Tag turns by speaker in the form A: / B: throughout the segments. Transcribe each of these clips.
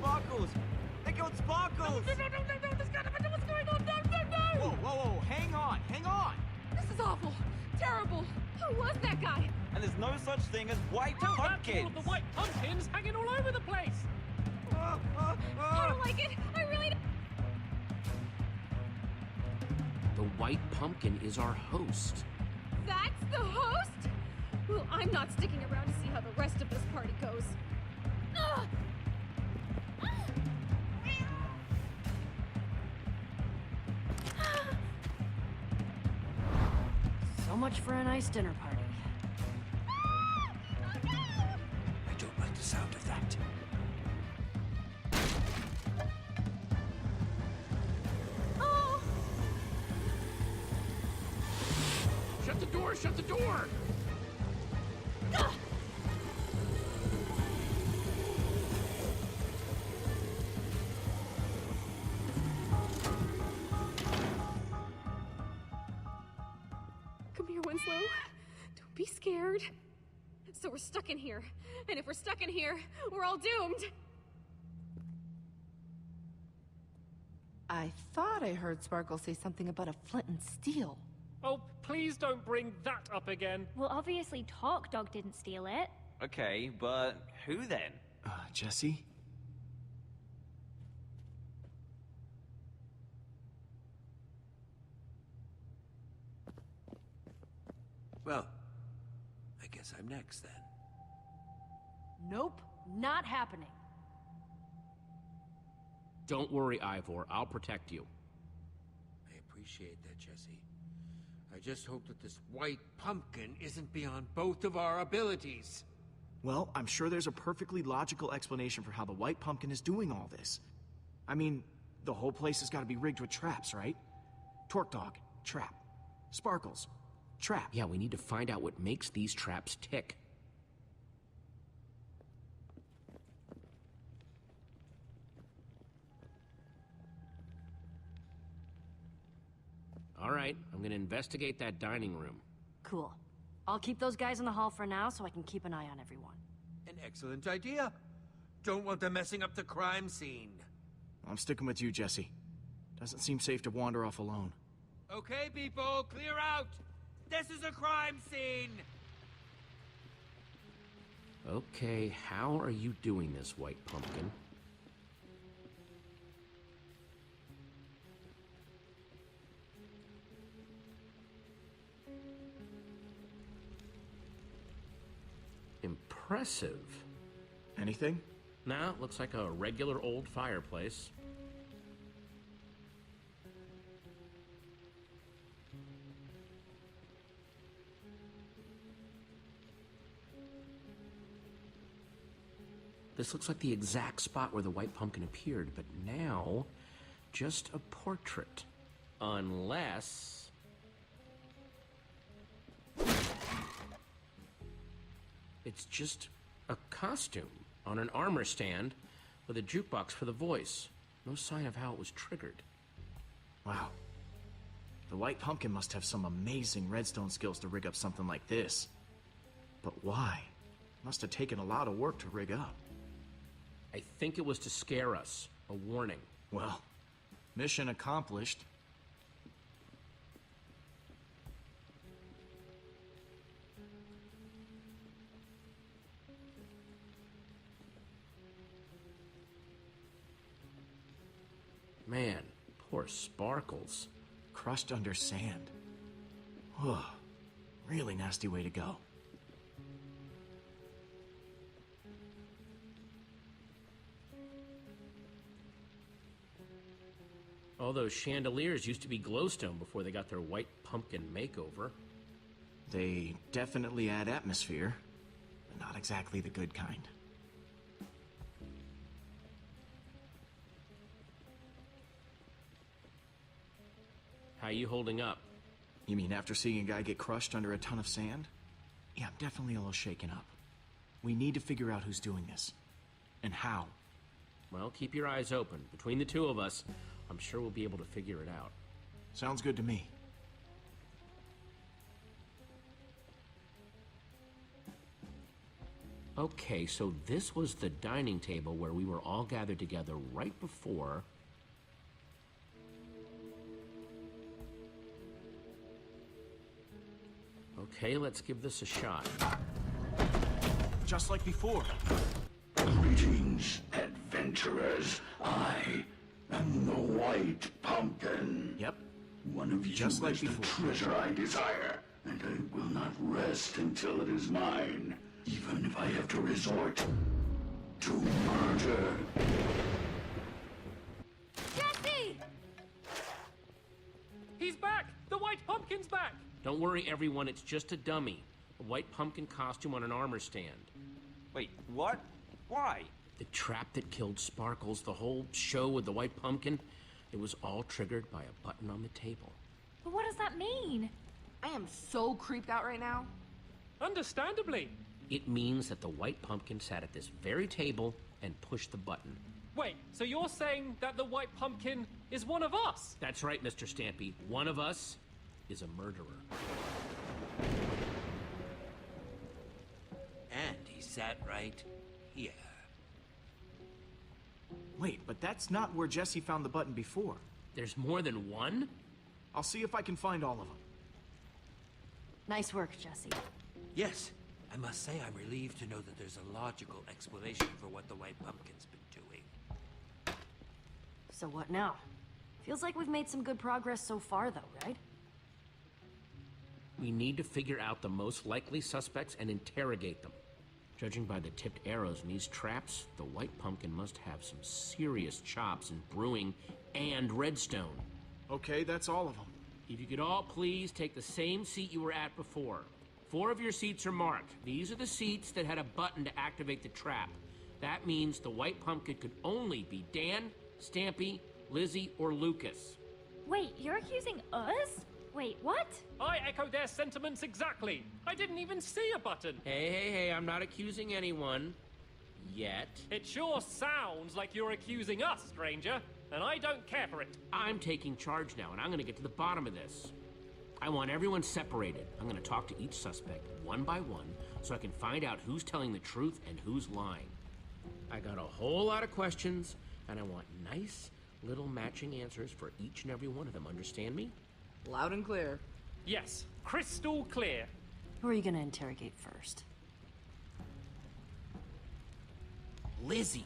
A: Sparkles! They killed Sparkles!
B: No, this gotta be what's going on! No!
A: Whoa, hang on!
C: This is awful. Terrible. Who was that guy?
A: And there's no such thing as white
B: That's all
A: pumpkins!
B: of the white pumpkins hanging all over the place!
C: I don't like it. I really don't.
D: The white pumpkin is our host.
C: That's the host? Well, I'm not sticking around to see how the rest of this party goes. Ugh!
E: So much for a nice dinner party.
D: I don't like the sound of that.
C: Oh!
D: Shut the door! Shut the door!
C: Come here, Winslow. Don't be scared. So we're stuck in here. And if we're stuck in here, we're all doomed.
F: I thought I heard Sparkle say something about a flint and steel.
B: Oh, please don't bring that up again.
G: Well, obviously Talk Dog didn't steal it.
A: Okay, but who then?
H: Jesse?
D: Well, I guess I'm next then.
E: Nope, not happening.
D: Don't worry, Ivor. I'll protect you.
I: I appreciate that, Jesse. I just hope that this white pumpkin isn't beyond both of our abilities.
H: Well, I'm sure there's a perfectly logical explanation for how the white pumpkin is doing all this. I mean, the whole place has got to be rigged with traps, right? Torque Dog, trap. Sparkles, trap.
D: Yeah, we need to find out what makes these traps tick. All right, I'm gonna investigate that dining room.
E: Cool. I'll keep those guys in the hall for now so I can keep an eye on everyone.
I: An excellent idea. Don't want them messing up the crime scene.
H: I'm sticking with you, Jesse. Doesn't seem safe to wander off alone.
I: Okay, people, clear out! This is a crime scene!
D: Okay, how are you doing this, White Pumpkin? Impressive.
H: Anything?
D: Nah, it looks like a regular old fireplace. This looks like the exact spot where the white pumpkin appeared, but now, just a portrait. Unless... it's just a costume on an armor stand with a jukebox for the voice. No sign of how it was triggered.
H: Wow. The white pumpkin must have some amazing redstone skills to rig up something like this. But why? Must have taken a lot of work to rig up.
D: I think it was to scare us. A warning.
H: Well, mission accomplished.
D: Man, poor Sparkles.
H: Crushed under sand. Oh, really nasty way to go.
D: All those chandeliers used to be glowstone before they got their white pumpkin makeover.
H: They definitely add atmosphere, but not exactly the good kind.
D: How you holding up?
H: You mean after seeing a guy get crushed under a ton of sand? Yeah, I'm definitely a little shaken up. We need to figure out who's doing this. And how.
D: Well, keep your eyes open. Between the two of us, I'm sure we'll be able to figure it out.
H: Sounds good to me.
D: Okay, so this was the dining table where we were all gathered together right before... Okay, let's give this a shot.
H: Just like before.
J: Greetings, adventurers. I am the White Pumpkin.
H: Yep.
J: One of you
H: Just like
J: is the
H: before.
J: treasure I desire, and I will not rest until it is mine, even if I have to resort to murder.
C: Jesse!
B: He's back! The White Pumpkin's back!
D: Don't worry, everyone, it's just a dummy. A white pumpkin costume on an armor stand.
A: Wait, what? Why?
D: The trap that killed Sparkles, the whole show with the white pumpkin, it was all triggered by a button on the table.
G: But what does that mean?
F: I am so creeped out right now.
B: Understandably.
D: It means that the white pumpkin sat at this very table and pushed the button.
B: Wait, so you're saying that the White Pumpkin is one of us?
D: That's right, Mr. Stampy. One of us is a murderer.
I: And he sat right here.
H: Wait, but that's not where Jesse found the button before.
D: There's more than one?
H: I'll see if I can find all of them.
E: Nice work, Jesse.
I: Yes, I must say I'm relieved to know that there's a logical explanation for what the White Pumpkin's been doing.
E: So what now? Feels like we've made some good progress so far, though, right?
D: We need to figure out the most likely suspects and interrogate them. Judging by the tipped arrows in these traps, the white pumpkin must have some serious chops in brewing and redstone.
H: Okay, that's all of them.
D: If you could all please take the same seat you were at before. 4 of your seats are marked. These are the seats that had a button to activate the trap. That means the white pumpkin could only be Dan, Stampy, Lizzie, or Lucas.
G: Wait, you're accusing us? Wait, what?
B: I echo their sentiments exactly. I didn't even see a button.
D: Hey, I'm not accusing anyone. Yet.
B: It sure sounds like you're accusing us, stranger, and I don't care for it.
D: I'm taking charge now, and I'm gonna get to the bottom of this. I want everyone separated. I'm gonna talk to each suspect, one by one, so I can find out who's telling the truth and who's lying. I got a whole lot of questions, and I want nice little matching answers for each and every one of them. Understand me?
F: Loud and clear.
B: Yes, crystal clear.
E: Who are you gonna interrogate first?
D: Lizzie.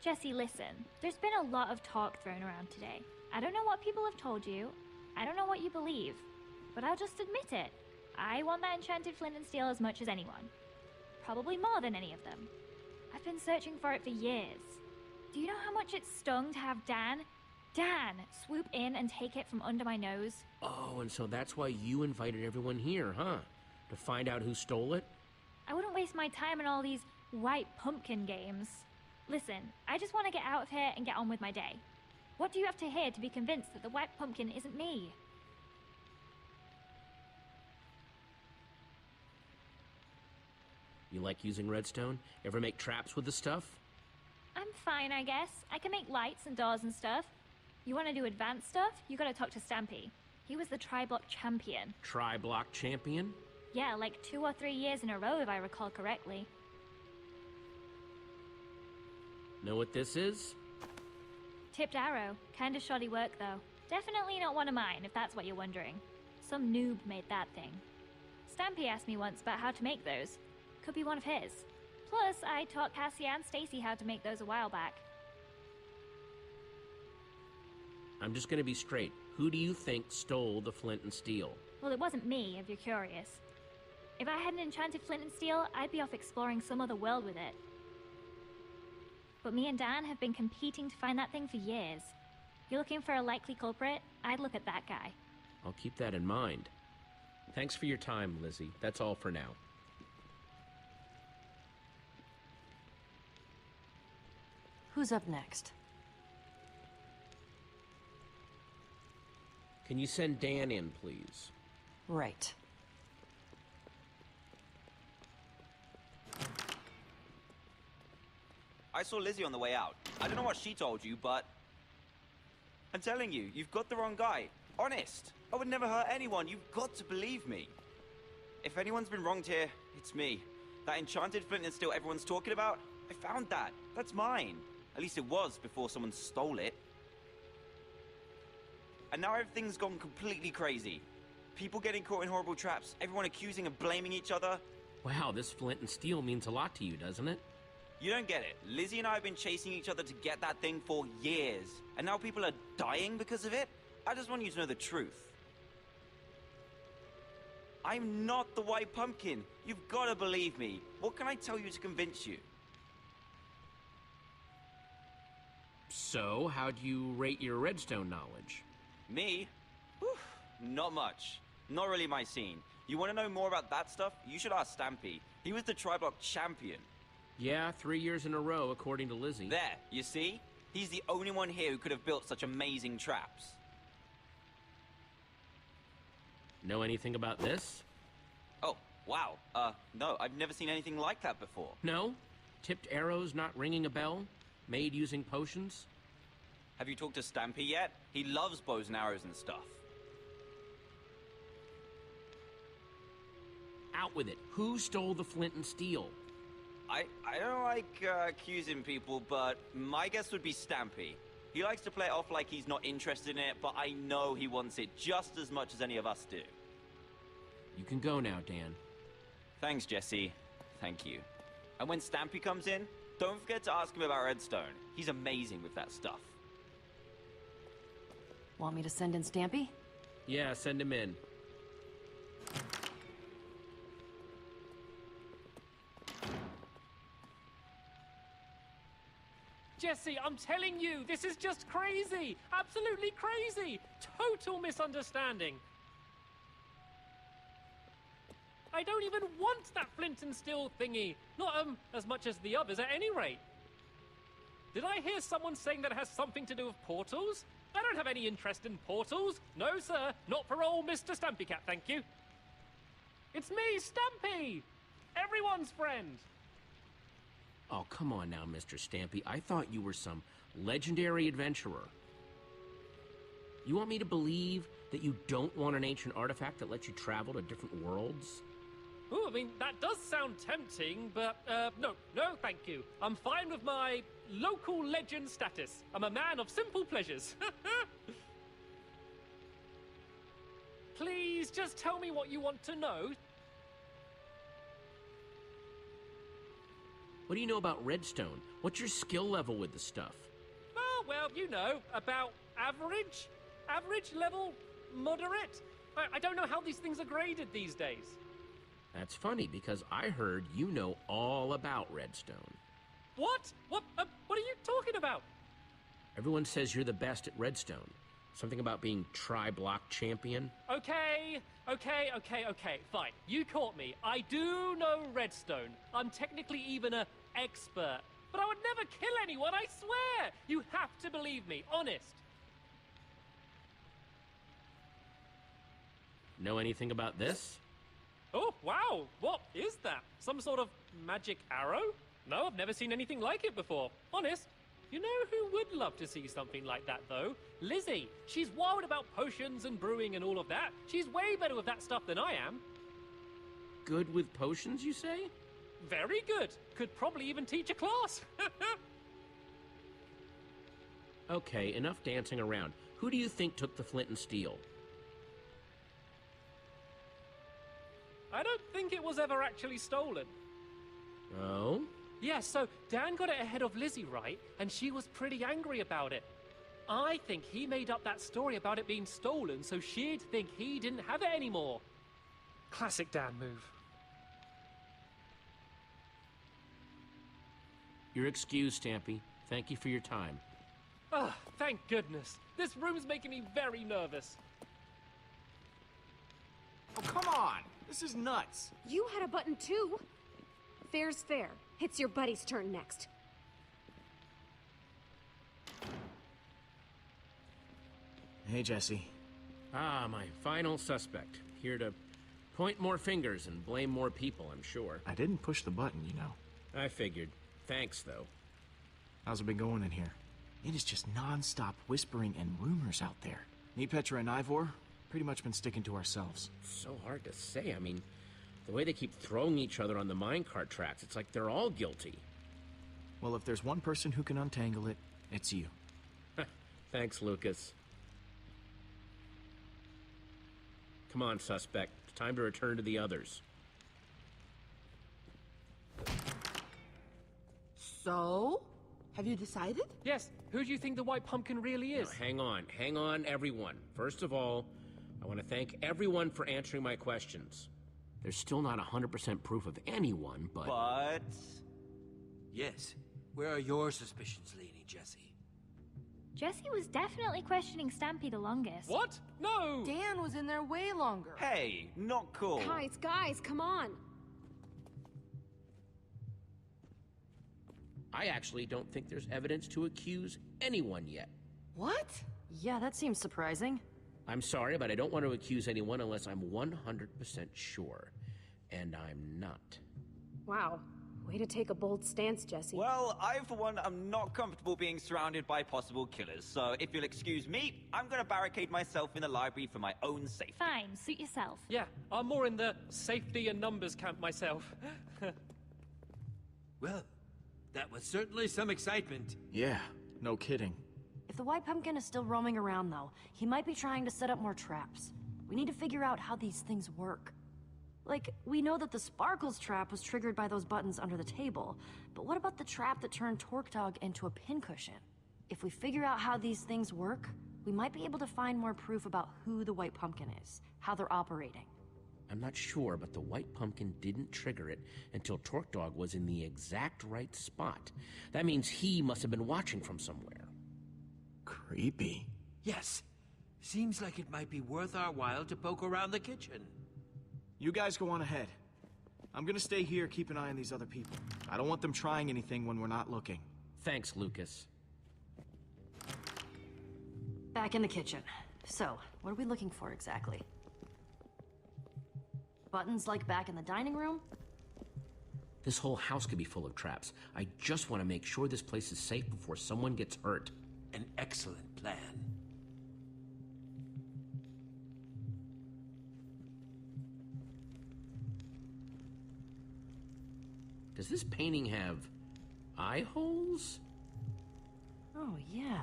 G: Jesse, listen. There's been a lot of talk thrown around today. I don't know what people have told you. I don't know what you believe. But I'll just admit it. I want that enchanted flint and steel as much as anyone. Probably more than any of them. I've been searching for it for years. Do you know how much it stung to have Dan swoop in and take it from under my nose?
D: Oh, and so that's why you invited everyone here, huh? To find out who stole it?
G: I wouldn't waste my time on all these white pumpkin games. Listen, I just want to get out of here and get on with my day. What do you have to hear to be convinced that the white pumpkin isn't me?
D: You like using redstone? Ever make traps with the stuff?
G: I'm fine, I guess. I can make lights and doors and stuff. You want to do advanced stuff? You gotta talk to Stampy. He was the tri-block champion.
D: Tri-block champion?
G: Yeah, like 2 or 3 years in a row if I recall correctly.
D: Know what this is?
G: Tipped arrow. Kinda shoddy work, though. Definitely not one of mine, if that's what you're wondering. Some noob made that thing. Stampy asked me once about how to make those. Could be one of his. Plus, I taught Cassie and Stacy how to make those a while back.
D: I'm just gonna be straight. Who do you think stole the flint and steel?
G: Well, it wasn't me, if you're curious. If I had an enchanted flint and steel, I'd be off exploring some other world with it. But me and Dan have been competing to find that thing for years. You're looking for a likely culprit? I'd look at that guy.
D: I'll keep that in mind. Thanks for your time, Lizzie. That's all for now.
E: Who's up next?
D: Can you send Dan in, please?
E: Right.
A: I saw Lizzie on the way out. I don't know what she told you, but... I'm telling you, you've got the wrong guy. Honest. I would never hurt anyone. You've got to believe me. If anyone's been wronged here, it's me. That enchanted flint and steel everyone's talking about, I found that. That's mine. At least it was before someone stole it. And now everything's gone completely crazy. People getting caught in horrible traps, everyone accusing and blaming each other.
D: Wow, this flint and steel means a lot to you, doesn't it?
A: You don't get it. Lizzie and I have been chasing each other to get that thing for years. And now people are dying because of it? I just want you to know the truth. I'm not the White Pumpkin. You've got to believe me. What can I tell you to convince you?
D: So, how do you rate your redstone knowledge?
A: Me? Whew, not much. Not really my scene. You want to know more about that stuff? You should ask Stampy. He was the Tri-Block champion.
D: Yeah, 3 years in a row, according to Lizzie.
A: There, you see? He's the only one here who could have built such amazing traps.
D: Know anything about this?
A: Oh, wow. No, I've never seen anything like that before.
D: No? Tipped arrows not ringing a bell? Made using potions?
A: Have you talked to Stampy yet? He loves bows and arrows and stuff.
D: Out with it. Who stole the flint and steel?
A: I don't like accusing people, but my guess would be Stampy. He likes to play it off like he's not interested in it, but I know he wants it just as much as any of us do.
D: You can go now, Dan.
A: Thanks, Jesse. Thank you. And when Stampy comes in, don't forget to ask him about Redstone. He's amazing with that stuff.
E: Want me to send in Stampy?
D: Yeah, send him in.
B: Jesse, I'm telling you, this is just crazy! Absolutely crazy! Total misunderstanding! I don't even want that flint and steel thingy! Not, as much as the others at any rate. Did I hear someone saying that it has something to do with portals? I don't have any interest in portals. No, sir. Not for old Mr. Stampy Cat, thank you. It's me, Stampy! Everyone's friend!
D: Oh, come on now, Mr. Stampy. I thought you were some legendary adventurer. You want me to believe that you don't want an ancient artifact that lets you travel to different worlds?
B: Ooh, I mean, that does sound tempting, but, no, thank you. I'm fine with my local legend status. I'm a man of simple pleasures. Please, just tell me what you want to know.
D: What do you know about redstone? What's your skill level with the stuff?
B: Oh, well, you know, about average? Average level? Moderate? I don't know how these things are graded these days.
D: That's funny, because I heard you know all about redstone.
B: What? What are you talking about?
D: Everyone says you're the best at redstone. Something about being Tri-Block champion?
B: Okay, fine. You caught me. I do know redstone. I'm technically even an expert. But I would never kill anyone, I swear! You have to believe me, honest.
D: Know anything about this?
B: Oh, wow! What is that? Some sort of magic arrow? No, I've never seen anything like it before. Honest. You know who would love to see something like that, though? Lizzie. She's wild about potions and brewing and all of that. She's way better with that stuff than I am.
D: Good with potions, you say?
B: Very good. Could probably even teach a class.
D: Okay, enough dancing around. Who do you think took the flint and steel?
B: I don't think it was ever actually stolen.
D: Oh?
B: Yeah, so Dan got it ahead of Lizzie, right? And she was pretty angry about it. I think he made up that story about it being stolen so she'd think he didn't have it anymore. Classic Dan move.
D: You're excused, Stampy. Thank you for your time.
B: Ah, thank goodness. This room's making me very nervous.
H: Oh, come on! This is nuts!
C: You had a button too. Fair's fair. It's your buddy's turn next.
H: Hey, Jesse.
D: Ah, my final suspect. Here to point more fingers and blame more people, I'm sure.
H: I didn't push the button, you know.
D: I figured. Thanks, though.
H: How's it been going in here? It is just non-stop whispering and rumors out there. Me, Petra, and Ivor, pretty much been sticking to ourselves.
D: So hard to say. I mean, the way they keep throwing each other on the minecart tracks, it's like they're all guilty.
H: Well, if there's one person who can untangle it, it's you.
D: Thanks, Lucas. Come on, suspect. It's time to return to the others.
F: So? Have you decided?
B: Yes, who do you think the White Pumpkin really is?
D: Now, hang on, everyone. First of all, I want to thank everyone for answering my questions. There's still not 100% proof of anyone, but...
A: But...
I: Yes. Where are your suspicions leaning, Jesse?
G: Jesse was definitely questioning Stampy the longest.
B: What? No!
F: Dan was in there way longer.
A: Hey, not cool.
C: Guys, come on.
D: I actually don't think there's evidence to accuse anyone yet.
F: What?
E: Yeah, that seems surprising.
D: I'm sorry, but I don't want to accuse anyone unless I'm 100% sure. And I'm not.
C: Wow. Way to take a bold stance, Jesse.
A: Well, I, for one, am not comfortable being surrounded by possible killers, so if you'll excuse me, I'm gonna barricade myself in the library for my own safety.
G: Fine, suit yourself.
B: Yeah, I'm more in the safety and numbers camp myself.
I: Well, that was certainly some excitement.
H: Yeah, no kidding.
E: If the White Pumpkin is still roaming around, though, he might be trying to set up more traps. We need to figure out how these things work. Like, we know that the Sparkles trap was triggered by those buttons under the table, but what about the trap that turned Torque Dog into a pincushion? If we figure out how these things work, we might be able to find more proof about who the White Pumpkin is, how they're operating.
D: I'm not sure, but the White Pumpkin didn't trigger it until Torque Dog was in the exact right spot. That means he must have been watching from somewhere.
H: Creepy.
I: Yes. Seems like it might be worth our while to poke around the kitchen.
H: You guys go on ahead. I'm gonna stay here, keep an eye on these other people. I don't want them trying anything when we're not looking.
D: Thanks, Lucas.
E: Back in the kitchen. So, what are we looking for exactly? Buttons like back in the dining room?
D: This whole house could be full of traps. I just want to make sure this place is safe before someone gets hurt.
I: An excellent plan.
D: Does this painting have eye holes?
E: Oh, yeah.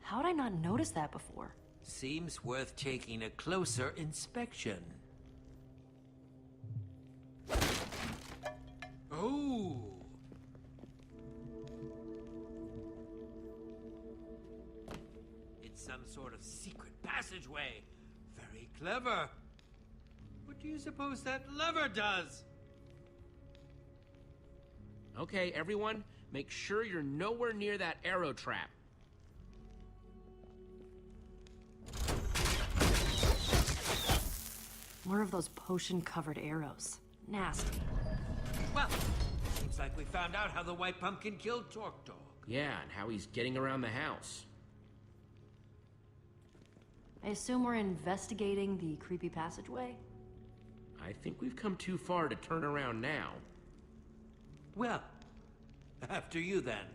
E: How'd I not notice that before?
I: Seems worth taking a closer inspection. Oh! It's some sort of secret passageway. Very clever. What do you suppose that lever does?
D: Okay, everyone, make sure you're nowhere near that arrow trap.
E: More of those potion-covered arrows. Nasty.
I: Well, seems like we found out how the White Pumpkin killed Torque Dog.
D: Yeah, and how he's getting around the house.
E: I assume we're investigating the creepy passageway?
D: I think we've come too far to turn around now.
I: Well, after you then.